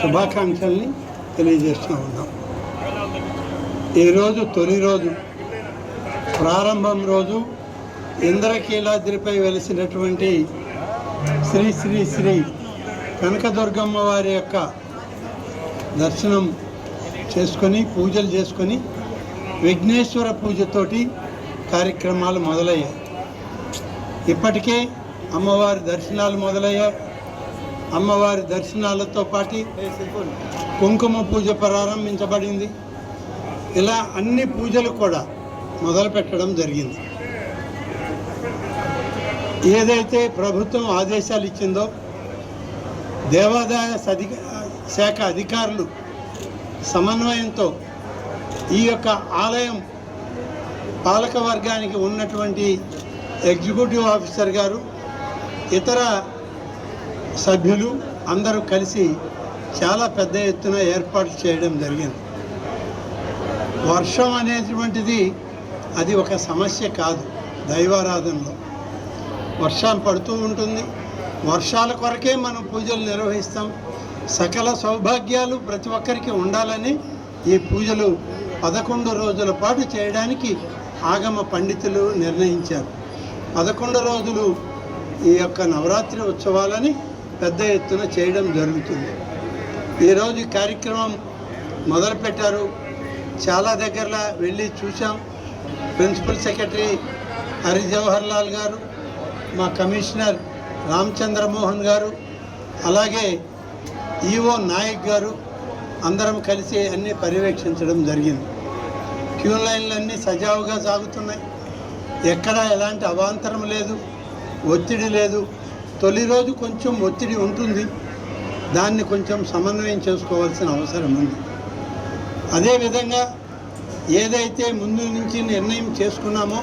శుభాకాంక్షల్ని తెలియజేస్తూ ఉన్నాం. ఈరోజు తొలి రోజు, ప్రారంభం రోజు ఇంద్రకీలాద్రిపై వెలిసినటువంటి శ్రీ శ్రీ శ్రీ కనకదుర్గమ్మ వారి యొక్క దర్శనం చేసుకొని పూజలు చేసుకొని విఘ్నేశ్వర పూజతోటి కార్యక్రమాలు మొదలయ్యాయి. ఇప్పటికే అమ్మవారి దర్శనాలు మొదలయ్యాయి. అమ్మవారి దర్శనాలతో పాటు కుంకుమ పూజ ప్రారంభించబడింది. ఇలా అన్ని పూజలు కూడా మొదలు పెట్టడం జరిగింది. ఏదైతే ప్రభుత్వం ఆదేశాలు ఇచ్చిందో దేవాదాయ శాఖ అధికారులు సమన్వయంతో ఈ యొక్క ఆలయం పాలక వర్గానికి ఉన్నటువంటి ఎగ్జిక్యూటివ్ ఆఫీసర్ గారు, ఇతర సభ్యులు అందరూ కలిసి చాలా పెద్ద ఎత్తున ఏర్పాట్లు చేయడం జరిగింది. వర్షం అనేటువంటిది అది ఒక సమస్య కాదు. దైవారాధనలో వర్షం పడుతూ ఉంటుంది. వర్షాల కొరకే మనం పూజలు నిర్వహిస్తాం. సకల సౌభాగ్యాలు ప్రతి ఒక్కరికి ఉండాలని ఈ పూజలు 11 రోజుల పాటు చేయడానికి ఆగమ పండితులు నిర్ణయించారు. 11 రోజులు ఈ యొక్క నవరాత్రి ఉత్సవాలని పెద్ద ఎత్తున చేయడం జరుగుతుంది. ఈరోజు ఈ కార్యక్రమం మొదలుపెట్టారు. చాలా దగ్గరలో వెళ్ళి చూసాం. ప్రిన్సిపల్ సెక్రటరీ హరి జవహర్ లాల్ గారు, మా కమిషనర్ రామచంద్రమోహన్ గారు, అలాగే ఈఓ నాయక్ గారు అందరం కలిసి అన్నీ పర్యవేక్షించడం జరిగింది. క్యూ లైన్లు అన్నీ సజావుగా సాగుతున్నాయి. ఎక్కడ ఎలాంటి అవాంతరం లేదు, ఒత్తిడి లేదు. తొలి రోజు కొంచెం ఒత్తిడి ఉంటుంది. దాన్ని కొంచెం సమన్వయం చేసుకోవాల్సిన అవసరం ఉంది. అదేవిధంగా ఏదైతే ముందు నుంచి నిర్ణయం చేసుకున్నామో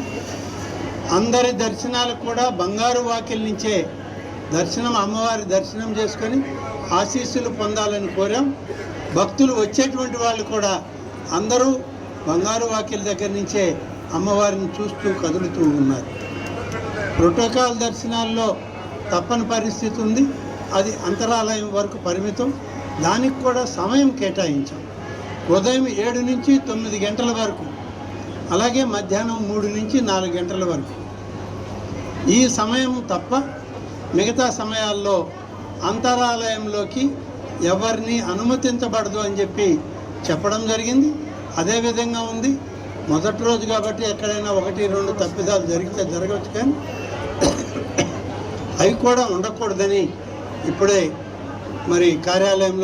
అందరి దర్శనాలు కూడా బంగారు వాకిల్ నుంచే దర్శనం, అమ్మవారి దర్శనం చేసుకొని ఆశీస్సులు పొందాలని కోరాం. భక్తులు వచ్చేటువంటి వాళ్ళు కూడా అందరూ బంగారు వాకిల్ దగ్గర నుంచే అమ్మవారిని చూస్తూ కదులుతూ ఉన్నారు. ప్రోటోకాల్ దర్శనాల్లో తప్పని పరిస్థితి ఉంది. అది అంతరాలయం వరకు పరిమితం. దానికి కూడా సమయం కేటాయించాం. ఉదయం 7 నుంచి 9 గంటల వరకు, అలాగే మధ్యాహ్నం 3 నుంచి 4 గంటల వరకు. ఈ సమయం తప్ప మిగతా సమయాల్లో అంతరాలయంలోకి ఎవరిని అనుమతించబడదు అని చెప్పి చెప్పడం జరిగింది. అదేవిధంగా ఉంది. మొదటి రోజు కాబట్టి ఎక్కడైనా 1-2 తప్పిదాలు జరిగితే జరగవచ్చు, కానీ అవి కూడా ఉండకూడదని ఇప్పుడే మరి కార్యాలయంలో